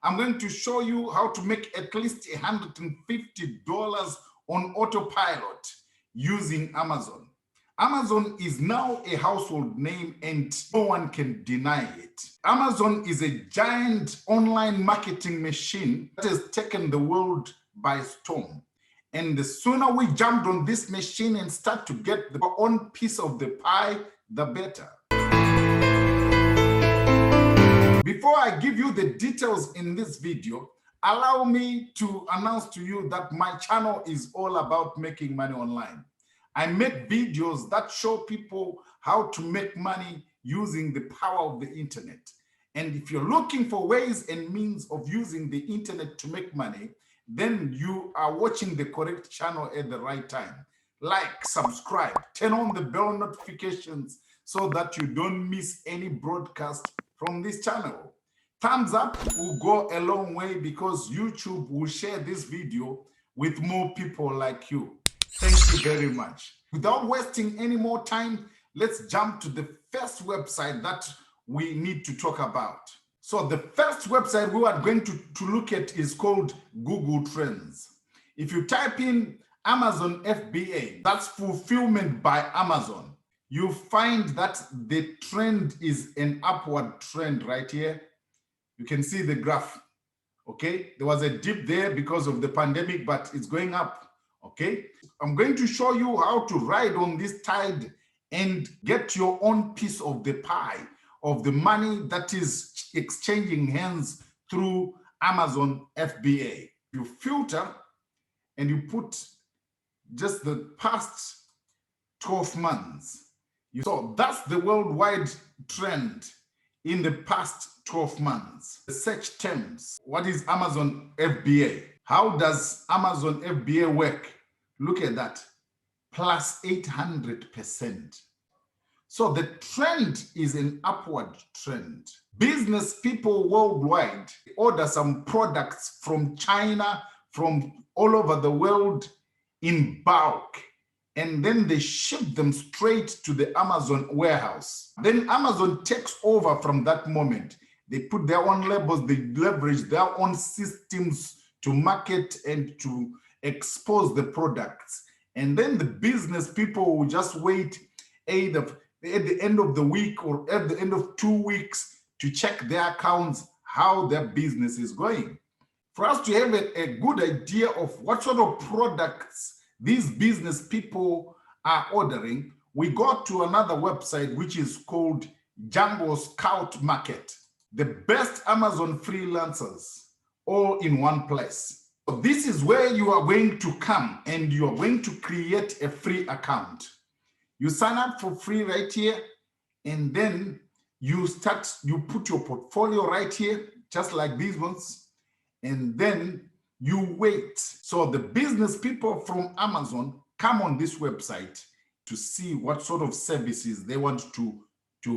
I'm going to show you how to make at least $150 on autopilot using Amazon. Amazon is now a household name and no one can deny it. Amazon is a giant online marketing machine that has taken the world by storm. And the sooner we jump on this machine and start to get our own piece of the pie, the better. Before I give you the details in this video, allow me to announce to you that my channel is all about making money online. I make videos that show people how to make money using the power of the internet. And if you're looking for ways and means of using the internet to make money, then you are watching the correct channel at the right time. Like, subscribe, turn on the bell notifications so that you don't miss any broadcast from this channel. Thumbs up will go a long way because YouTube will share this video with more people like you. Thank you very much. Without wasting any more time, let's jump to the first website that we need to talk about. So the first website we are going to look at is called Google Trends. If you type in Amazon FBA, that's fulfillment by Amazon, you find that the trend is an upward trend right here. You can see the graph, okay? There was a dip there because of the pandemic, but it's going up, okay? I'm going to show you how to ride on this tide and get your own piece of the pie of the money that is exchanging hands through Amazon FBA. You filter and you put just the past 12 months. So that's the worldwide trend in the past 12 months. The search terms. What is Amazon FBA? How does Amazon FBA work? Look at that, plus 800%. So the trend is an upward trend. Business people worldwide order some products from China, from all over the world in bulk, and then they ship them straight to the Amazon warehouse. Then Amazon takes over from that moment. They put their own labels, they leverage their own systems to market and to expose the products. And then the business people will just wait either at the end of the week or at the end of 2 weeks to check their accounts, how their business is going. For us to have a good idea of what sort of products these business people are ordering, we go to another website which is called Jungle Scout Market. The best Amazon freelancers all in one place. So this is where you are going to come and you are going to create a free account. You sign up for free right here, and then you put your portfolio right here, just like these ones, and then you wait. So the business people from Amazon come on this website to see what sort of services they want to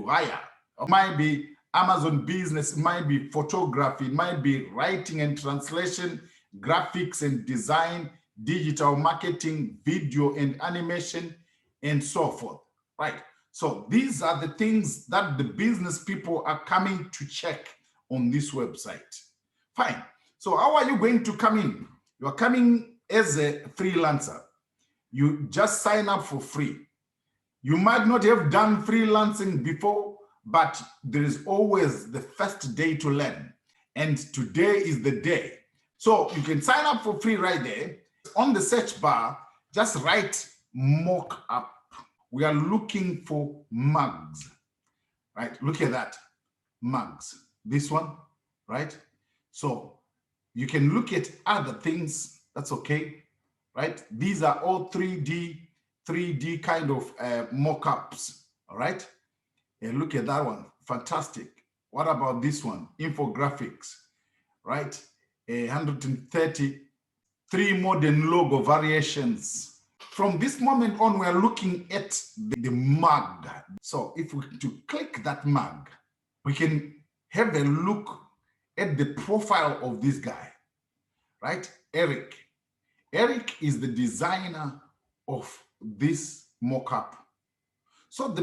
hire. It might be Amazon business, it might be photography, it might be writing and translation, graphics and design, digital marketing, video and animation, and so forth, right? So these are the things that the business people are coming to check on this website. Fine. So how are you going to come in? You are coming as a freelancer. You just sign up for free. You might not have done freelancing before, but there is always the first day to learn. And today is the day. So you can sign up for free right there. On the search bar, just write mock up. We are looking for mugs, right? Look at that, mugs. This one, right? So you can look at other things, that's okay, right? These are all 3D kind of mock-ups, all right? And look at that one, fantastic. What about this one? Infographics, right? 133 modern logo variations. From this moment on, we're looking at the mug. So if we to click that mug, we can have a look at the profile of this guy, right? Eric. Eric is the designer of this mock-up. So the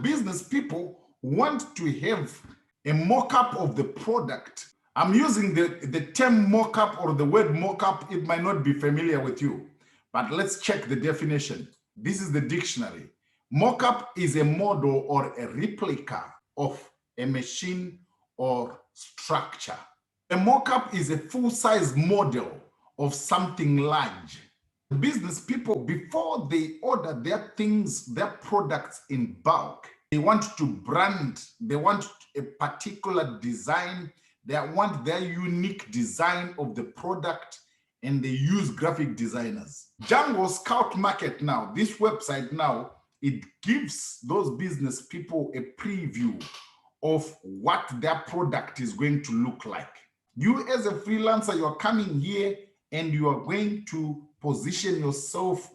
business people want to have a mock-up of the product I'm using the term mockup or the word mockup. It might not be familiar with you, but let's check the definition. This is the dictionary. Mockup is a model or a replica of a machine or structure. A mockup is a full-size model of something large. Business people, before they order their things, their products in bulk, they want to brand, they want a particular design, they want their unique design of the product, and they use graphic designers. Django Scout Market now, this website now, it gives those business people a preview of what their product is going to look like. You as a freelancer, you're coming here and you are going to position yourself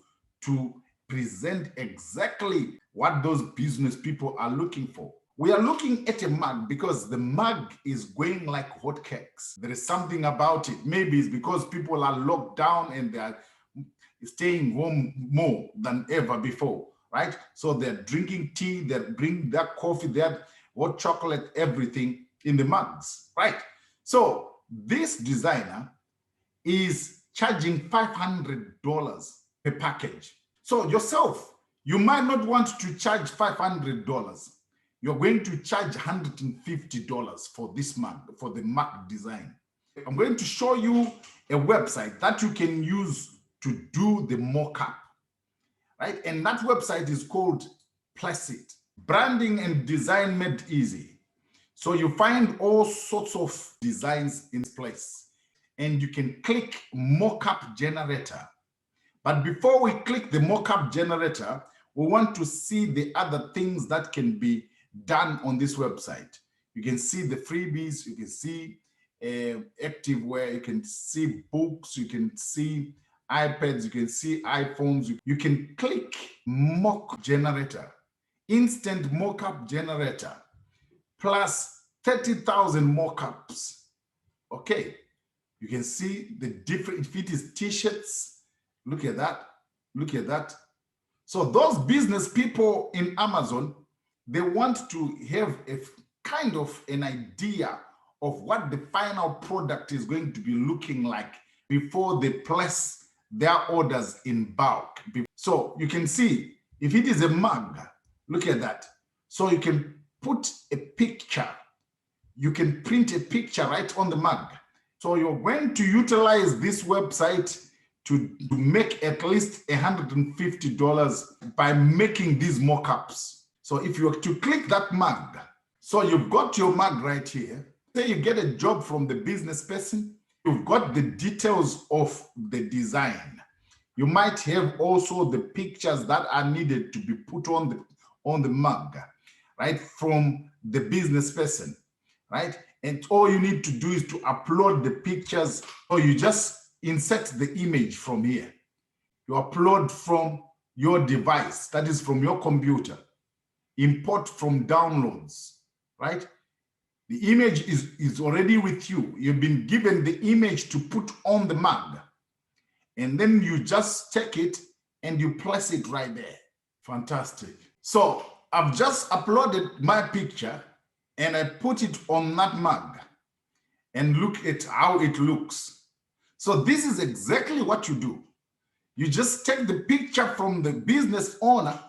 to present exactly what those business people are looking for. We are looking at a mug because the mug is going like hotcakes. There is something about it. Maybe it's because people are locked down and they are staying home more than ever before, right? So they're drinking tea, they're bringing their coffee, their hot chocolate, everything in the mugs, right? So this designer is charging $500 per package. So yourself, you might not want to charge $500. You're going to charge $150 for this mug, for the mug design. I'm going to show you a website that you can use to do the mock-up, right? And that website is called Placeit. Branding and design made easy. So you find all sorts of designs in place and you can click mockup generator. But before we click the mockup generator, we want to see the other things that can be done on this website. You can see the freebies, you can see activewear, you can see books, you can see iPads, you can see iPhones. You can click mock generator, instant mockup generator, plus 30,000 mockups. Okay, you can see the different, if it is t-shirts, look at that, look at that. So those business people in Amazon, they want to have a kind of an idea of what the final product is going to be looking like before they place their orders in bulk. So you can see, if it is a mug, look at that. So you can put a picture, you can print a picture right on the mug. So you're going to utilize this website to make at least $150 by making these mock-ups. So if you were to click that mug, so you've got your mug right here. Say you get a job from the business person, you've got the details of the design. You might have also the pictures that are needed to be put on the mug, right, from the business person, right? And all you need to do is to upload the pictures, or you just insert the image from here. You upload from your device, that is from your computer. Import from downloads, right? The image is already with you. You've been given the image to put on the mug. And then you just take it and you place it right there. Fantastic. So I've just uploaded my picture and I put it on that mug. And look at how it looks. So this is exactly what you do. You just take the picture from the business owner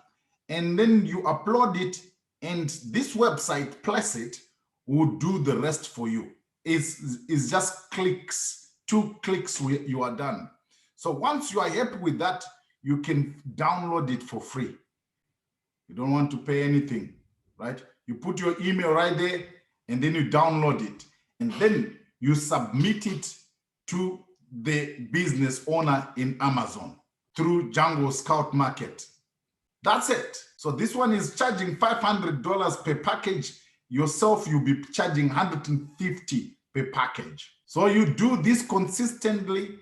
and then you upload it, and this website, Placeit, will do the rest for you. It's just clicks, 2 clicks, you are done. So once you are happy with that, you can download it for free. You don't want to pay anything, right? You put your email right there, and then you download it, and then you submit it to the business owner in Amazon through Django Scout Market. That's it. So this one is charging $500 per package. Yourself, you'll be charging $150 per package. So you do this consistently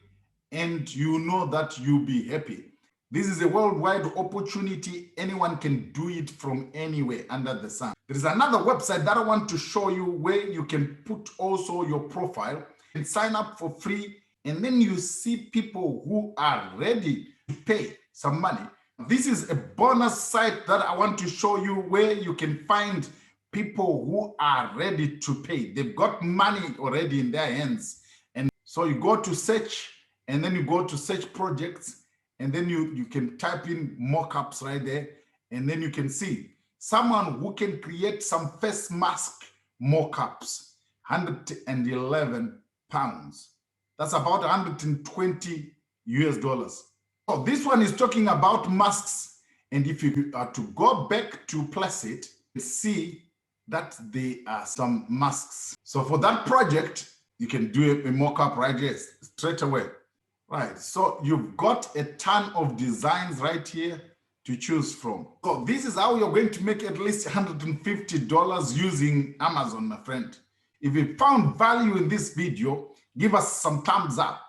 and you know that you'll be happy. This is a worldwide opportunity. Anyone can do it from anywhere under the sun. There is another website that I want to show you where you can put also your profile and sign up for free. And then you see people who are ready to pay some money. This is a bonus site that I want to show you where you can find people who are ready to pay. They've got money already in their hands. And so you go to search, and then you go to search projects, and then you can type in mockups right there, and then you can see someone who can create some face mask mockups, 111 pounds. That's about 120 US dollars. So this one is talking about masks. And if you are to go back to place it, see that there are some masks. So for that project, you can do a mock-up right here straight away. Right, so you've got a ton of designs right here to choose from. So this is how you're going to make at least $150 using Amazon, my friend. If you found value in this video, give us some thumbs up.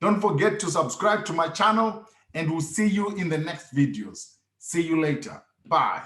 Don't forget to subscribe to my channel, and we'll see you in the next videos. See you later. Bye.